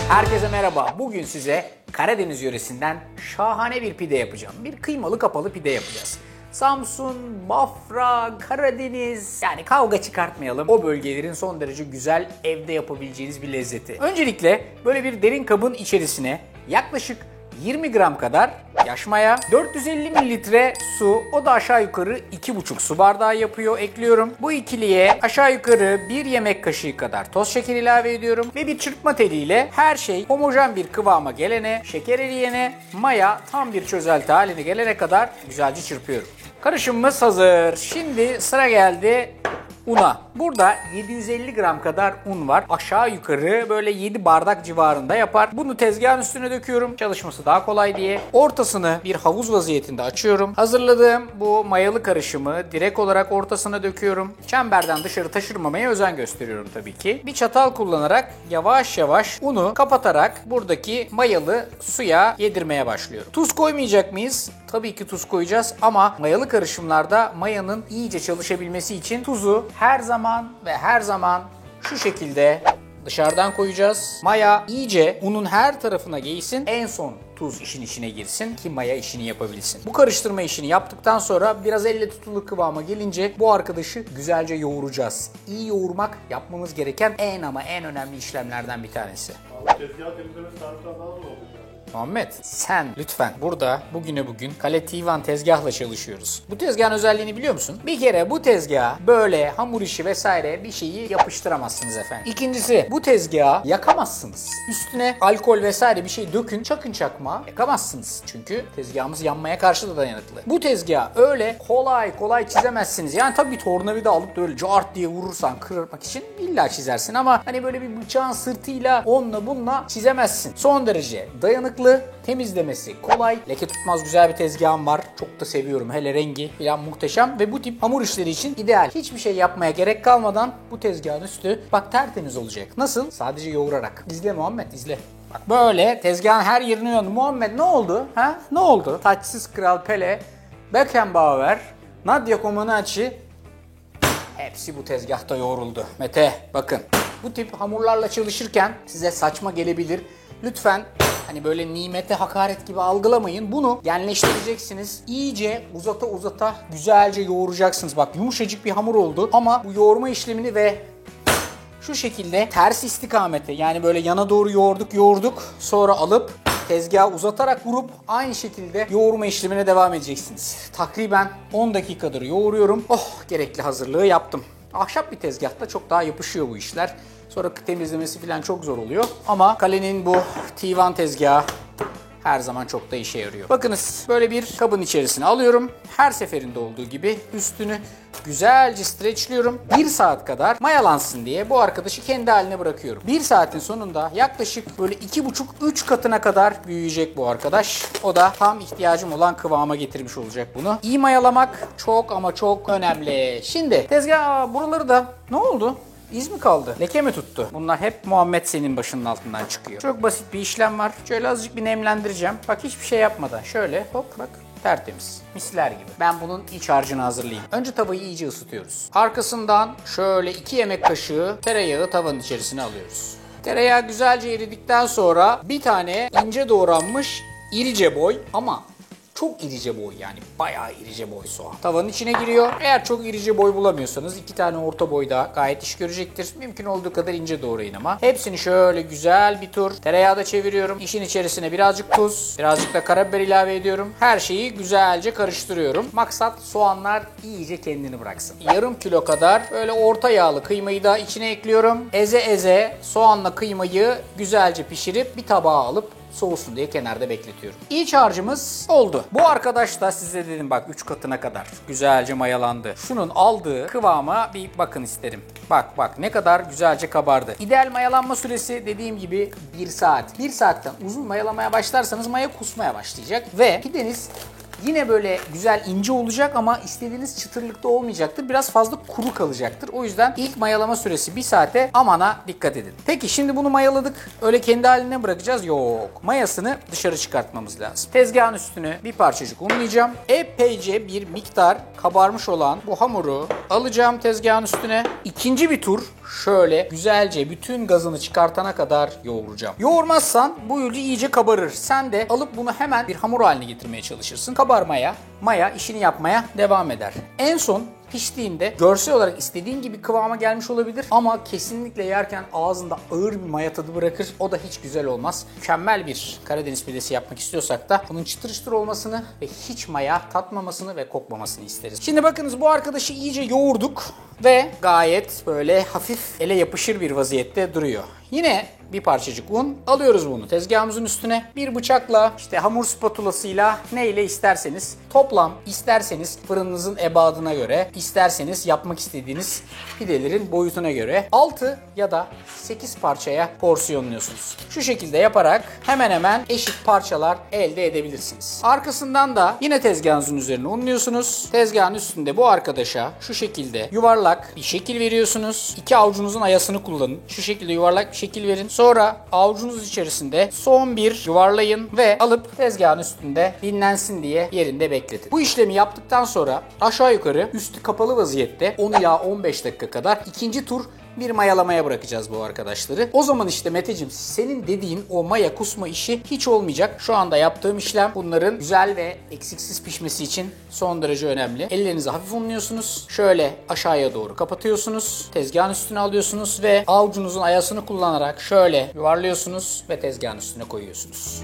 Herkese merhaba. Bugün size Karadeniz yöresinden şahane bir pide yapacağım. Bir kıymalı kapalı pide yapacağız. Samsun, Bafra, Karadeniz, yani kavga çıkartmayalım. O bölgelerin son derece güzel evde yapabileceğiniz bir lezzeti. Öncelikle böyle bir derin kabın içerisine yaklaşık 20 gram kadar yaş maya, 450 mililitre su, o da aşağı yukarı 2,5 su bardağı yapıyor, ekliyorum. Bu ikiliye aşağı yukarı 1 yemek kaşığı kadar toz şeker ilave ediyorum ve bir çırpma teliyle her şey homojen bir kıvama gelene, şeker eriyene, maya tam bir çözelti haline gelene kadar güzelce çırpıyorum. Karışımımız hazır. Şimdi sıra geldi una. Burada 750 gram kadar un var. Aşağı yukarı böyle 7 bardak civarında yapar. Bunu tezgahın üstüne döküyorum. Çalışması daha kolay diye. Ortasını bir havuz vaziyetinde açıyorum. Hazırladığım bu mayalı karışımı direkt olarak ortasına döküyorum. Çemberden dışarı taşırmamaya özen gösteriyorum tabii ki. Bir çatal kullanarak yavaş yavaş unu kapatarak buradaki mayalı suya yedirmeye başlıyorum. Tuz koymayacak mıyız? Tabii ki tuz koyacağız ama mayalı karışımlarda mayanın iyice çalışabilmesi için tuzu her zaman şu şekilde dışarıdan koyacağız. Maya iyice unun her tarafına değsin. En son tuz işin içine girsin ki maya işini yapabilsin. Bu karıştırma işini yaptıktan sonra biraz elle tutulur kıvama gelince bu arkadaşı güzelce yoğuracağız. İyi yoğurmak yapmamız gereken en önemli işlemlerden bir tanesi. Tezgah temizlemesi tariften daha zor olacak. Muhammed, sen lütfen burada bugüne bugün Kale Tivan tezgahla çalışıyoruz. Bu tezgahın özelliğini biliyor musun? Bir kere bu tezgaha böyle hamur işi vesaire bir şeyi yapıştıramazsınız efendim. İkincisi, bu tezgahı yakamazsınız. Üstüne alkol vesaire bir şey dökün, çakın çakma yakamazsınız. Çünkü tezgahımız yanmaya karşı da dayanıklı. Bu tezgahı öyle kolay çizemezsiniz. Yani tabii tornavida alıp böyle cart diye vurursan kırmak için illa çizersin ama hani böyle bir bıçağın sırtıyla onunla bununla çizemezsin. Son derece dayanıklı, temizlemesi kolay, leke tutmaz güzel bir tezgahım var. Çok da seviyorum. Hele rengi falan muhteşem ve bu tip hamur işleri için ideal. Hiçbir şey yapmaya gerek kalmadan bu tezgahın üstü bak tertemiz olacak. Nasıl? Sadece yoğurarak. İzle Muhammed, izle. Bak böyle tezgahın her yerini yoğurdu. Muhammed ne oldu? Ha? Ne oldu? Taçsız Kral Pele, Beckenbauer, Nadia Comaneci hepsi bu tezgahta yoğruldu. Mete bakın. Bu tip hamurlarla çalışırken size saçma gelebilir. Lütfen hani böyle nimete hakaret gibi algılamayın. Bunu genleştireceksiniz. İyice uzata güzelce yoğuracaksınız. Bak yumuşacık bir hamur oldu ama bu yoğurma işlemini ve şu şekilde ters istikamete, yani böyle yana doğru yoğurduk. Sonra alıp tezgahı uzatarak vurup aynı şekilde yoğurma işlemine devam edeceksiniz. Takriben 10 dakikadır yoğuruyorum. Gerekli hazırlığı yaptım. Ahşap bir tezgahta çok daha yapışıyor bu işler. Sonra temizlemesi falan çok zor oluyor. Ama Kale'nin bu Tivan tezgahı her zaman çok da işe yarıyor. Bakınız böyle bir kabın içerisine alıyorum. Her seferinde olduğu gibi üstünü güzelce streçliyorum. 1 saat kadar mayalansın diye bu arkadaşı kendi haline bırakıyorum. 1 saatin sonunda yaklaşık böyle 2,5-3 katına kadar büyüyecek bu arkadaş. O da tam ihtiyacım olan kıvama getirmiş olacak bunu. İyi mayalamak çok ama çok önemli. Şimdi tezgah buraları da ne oldu? İz mi kaldı? Leke mi tuttu? Bunlar hep Muhammed senin başının altından çıkıyor. Çok basit bir işlem var. Şöyle azıcık bir nemlendireceğim. Bak hiçbir şey yapmadan. Şöyle hop bak. Tertemiz. Misler gibi. Ben bunun iç harcını hazırlayayım. Önce tavayı iyice ısıtıyoruz. Arkasından şöyle 2 yemek kaşığı tereyağı tavanın içerisine alıyoruz. Tereyağı güzelce eridikten sonra bir tane ince doğranmış irice boy ama çok irice boy, yani bayağı irice boy soğan tavanın içine giriyor. Eğer çok irice boy bulamıyorsanız 2 tane orta boyda gayet iş görecektir. Mümkün olduğu kadar ince doğrayın ama. Hepsini şöyle güzel bir tur tereyağda çeviriyorum. İşin içerisine birazcık tuz, birazcık da karabiber ilave ediyorum. Her şeyi güzelce karıştırıyorum. Maksat soğanlar iyice kendini bıraksın. Yarım kilo kadar böyle orta yağlı kıymayı da içine ekliyorum. Eze soğanla kıymayı güzelce pişirip bir tabağa alıp soğusun diye kenarda bekletiyorum. İç harcımız oldu. Bu arkadaş da size dedim bak 3 katına kadar güzelce mayalandı. Şunun aldığı kıvama bir bakın isterim. Bak ne kadar güzelce kabardı. İdeal mayalanma süresi dediğim gibi 1 saat. 1 saatten uzun mayalamaya başlarsanız maya kusmaya başlayacak ve pideniz yine böyle güzel ince olacak ama istediğiniz çıtırlıkta olmayacaktır. Biraz fazla kuru kalacaktır. O yüzden ilk mayalama süresi 1 saate amana dikkat edin. Peki şimdi bunu mayaladık. Öyle kendi haline bırakacağız? Yok. Mayasını dışarı çıkartmamız lazım. Tezgahın üstünü bir parçacık unlayacağım. Epeyce bir miktar kabarmış olan bu hamuru alacağım tezgahın üstüne. İkinci bir tur şöyle güzelce bütün gazını çıkartana kadar yoğuracağım. Yoğurmazsan bu iyice kabarır. Sen de alıp bunu hemen bir hamur haline getirmeye çalışırsın. Kabarmaya, maya işini yapmaya devam eder. En son piştiğinde görsel olarak istediğin gibi kıvama gelmiş olabilir ama kesinlikle yerken ağzında ağır bir maya tadı bırakır. O da hiç güzel olmaz. Mükemmel bir Karadeniz pidesi yapmak istiyorsak da bunun çıtır çıtır olmasını ve hiç maya tatmamasını ve kokmamasını isteriz. Şimdi bakınız, bu arkadaşı iyice yoğurduk ve gayet böyle hafif ele yapışır bir vaziyette duruyor. Yine bir parçacık un alıyoruz, bunu tezgahımızın üstüne bir bıçakla, işte hamur spatulasıyla, neyle isterseniz, toplam isterseniz fırınınızın ebadına göre, isterseniz yapmak istediğiniz pidelerin boyutuna göre 6 ya da 8 parçaya porsiyonluyorsunuz. Şu şekilde yaparak hemen hemen eşit parçalar elde edebilirsiniz. Arkasından da yine tezgahınızın üzerine unluyorsunuz. Tezgahın üstünde bu arkadaşa şu şekilde yuvarlak bir şekil veriyorsunuz. İki avucunuzun ayasını kullanın. Şu şekilde yuvarlak bir şekil verin. Sonra avucunuz içerisinde son bir yuvarlayın ve alıp tezgahın üstünde dinlensin diye yerinde bekletin. Bu işlemi yaptıktan sonra aşağı yukarı üstü kapalı vaziyette 10 ila 15 dakika kadar ikinci tur bir mayalamaya bırakacağız bu arkadaşları. O zaman işte Meteciğim, senin dediğin o maya kusma işi hiç olmayacak. Şu anda yaptığım işlem bunların güzel ve eksiksiz pişmesi için son derece önemli. Ellerinizi hafif unluyorsunuz. Şöyle aşağıya doğru kapatıyorsunuz. Tezgahın üstüne alıyorsunuz ve avucunuzun ayasını kullanarak şöyle yuvarlıyorsunuz ve tezgahın üstüne koyuyorsunuz.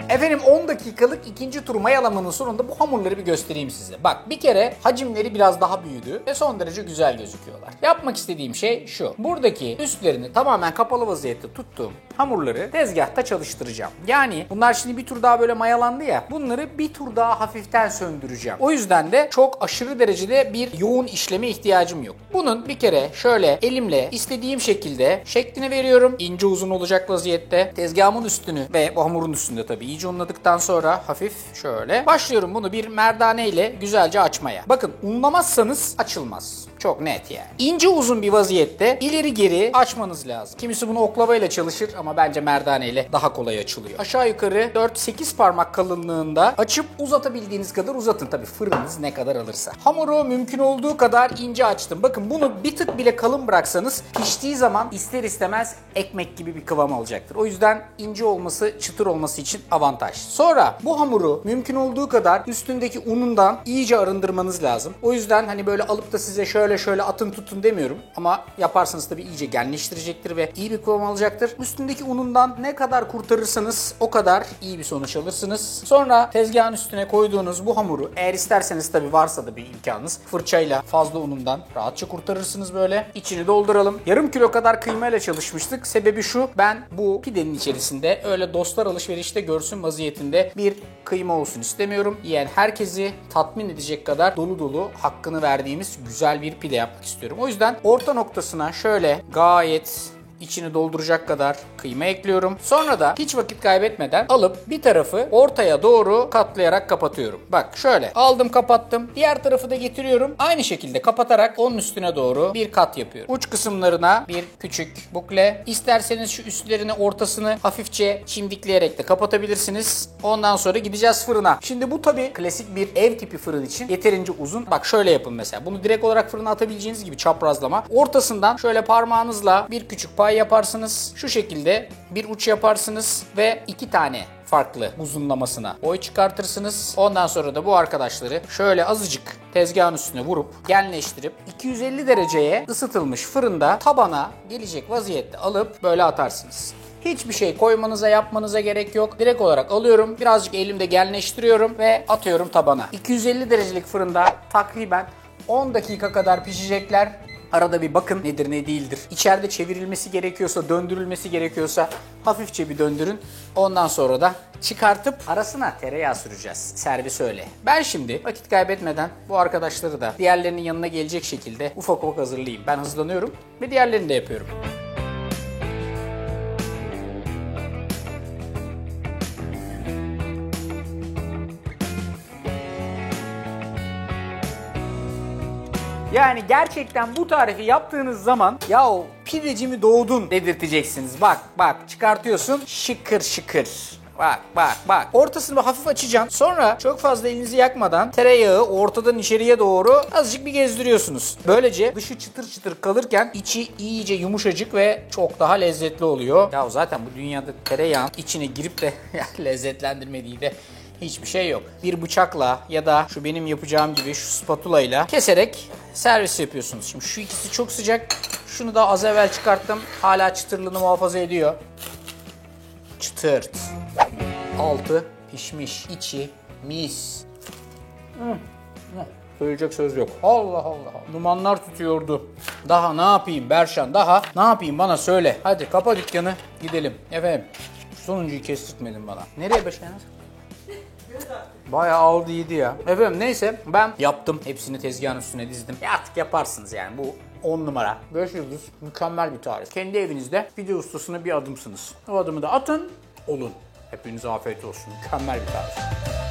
Efendim 10 dakikalık ikinci tur mayalamanın sonunda bu hamurları bir göstereyim size. Bak, bir kere hacimleri biraz daha büyüdü ve son derece güzel gözüküyorlar. Yapmak istediğim şey şu. Buradaki üstlerini tamamen kapalı vaziyette tuttuğum hamurları tezgahta çalıştıracağım. Yani bunlar şimdi bir tur daha böyle mayalandı ya, bunları bir tur daha hafiften söndüreceğim. O yüzden de çok aşırı derecede bir yoğun işleme ihtiyacım yok. Bunun bir kere şöyle elimle istediğim şekilde şeklini veriyorum. İnce uzun olacak vaziyette. Tezgahımın üstünü ve bu hamurun üstünde tabii iyice unladıktan sonra hafif şöyle başlıyorum bunu bir merdane ile güzelce açmaya. Bakın, unlamazsanız açılmaz. Çok net yani. İnce uzun bir vaziyette ileri geri açmanız lazım. Kimisi bunu oklavayla çalışır ama bence merdane ile daha kolay açılıyor. Aşağı yukarı 4-8 parmak kalınlığında açıp uzatabildiğiniz kadar uzatın. Tabii fırınınız ne kadar alırsa. Hamuru mümkün olduğu kadar ince açtım. Bakın, bunu bir tık bile kalın bıraksanız piştiği zaman ister istemez ekmek gibi bir kıvam alacaktır. O yüzden ince olması, çıtır olması için avantaj. Sonra bu hamuru mümkün olduğu kadar üstündeki unundan iyice arındırmanız lazım. O yüzden hani böyle alıp da size şöyle atın tutun demiyorum. Ama yaparsanız tabii iyice genleştirecektir ve iyi bir kıvam alacaktır. Üstündeki unundan ne kadar kurtarırsanız o kadar iyi bir sonuç alırsınız. Sonra tezgahın üstüne koyduğunuz bu hamuru, eğer isterseniz tabii varsa da bir imkanınız, fırçayla fazla unundan rahatça kurtarırsınız böyle. İçini dolduralım. Yarım kilo kadar kıymayla çalışmıştık. Sebebi şu: ben bu pidenin içerisinde öyle dostlar alışverişte görsün vaziyetinde bir kıyma olsun istemiyorum. Yiyen herkesi tatmin edecek kadar dolu dolu hakkını verdiğimiz güzel bir pide yapmak istiyorum. O yüzden orta noktasına şöyle gayet içini dolduracak kadar kıyma ekliyorum. Sonra da hiç vakit kaybetmeden alıp bir tarafı ortaya doğru katlayarak kapatıyorum. Bak şöyle aldım, kapattım. Diğer tarafı da getiriyorum. Aynı şekilde kapatarak onun üstüne doğru bir kat yapıyorum. Uç kısımlarına bir küçük bukle. İsterseniz şu üstlerini, ortasını hafifçe çimdikleyerek de kapatabilirsiniz. Ondan sonra gideceğiz fırına. Şimdi bu tabii klasik bir ev tipi fırın için yeterince uzun. Bak şöyle yapın mesela. Bunu direkt olarak fırına atabileceğiniz gibi çaprazlama. Ortasından şöyle parmağınızla bir küçük pay yaparsınız. Şu şekilde bir uç yaparsınız ve 2 tane farklı uzunlamasına boy çıkartırsınız. Ondan sonra da bu arkadaşları şöyle azıcık tezgahın üstüne vurup genleştirip 250 dereceye ısıtılmış fırında tabana gelecek vaziyette alıp böyle atarsınız. Hiçbir şey koymanıza, yapmanıza gerek yok. Direkt olarak alıyorum, birazcık elimde genleştiriyorum ve atıyorum tabana. 250 derecelik fırında takriben 10 dakika kadar pişecekler. Arada bir bakın nedir ne değildir. İçeride çevirilmesi gerekiyorsa, döndürülmesi gerekiyorsa hafifçe bir döndürün. Ondan sonra da çıkartıp arasına tereyağı süreceğiz. Servis öyle. Ben şimdi vakit kaybetmeden bu arkadaşları da diğerlerinin yanına gelecek şekilde ufak ufak hazırlayayım. Ben hızlanıyorum ve diğerlerini de yapıyorum. Yani gerçekten bu tarifi yaptığınız zaman yahu pideci mi doğdun dedirteceksiniz. Bak çıkartıyorsun, şıkır şıkır. Bak. Ortasını hafif açacaksın. Sonra çok fazla elinizi yakmadan tereyağı ortadan içeriye doğru azıcık bir gezdiriyorsunuz. Böylece dışı çıtır çıtır kalırken içi iyice yumuşacık ve çok daha lezzetli oluyor. Ya zaten bu dünyada tereyağın içine girip de lezzetlendirmediği de hiçbir şey yok. Bir bıçakla ya da şu benim yapacağım gibi şu spatula ile keserek servis yapıyorsunuz. Şimdi şu ikisi çok sıcak. Şunu da az evvel çıkarttım. Hala çıtırlığını muhafaza ediyor. Çıtırt. Altı pişmiş. İçi mis. Söyleyecek söz yok. Allah Allah. Dumanlar tutuyordu. Daha ne yapayım Berşan? Daha ne yapayım bana söyle. Hadi kapa dükkanı gidelim. Efendim. Sonuncuyu kestirtmedin bana. Nereye Berşan? Bayağı aldı yedi ya. Efendim neyse ben yaptım. Hepsini tezgahın üstüne dizdim. Ya artık yaparsınız yani bu 10 numara. 5 yıldız mükemmel bir tarif. Kendi evinizde pide ustasına bir adımsınız. O adımı da atın olun. Hepinize afiyet olsun. Mükemmel bir tarif.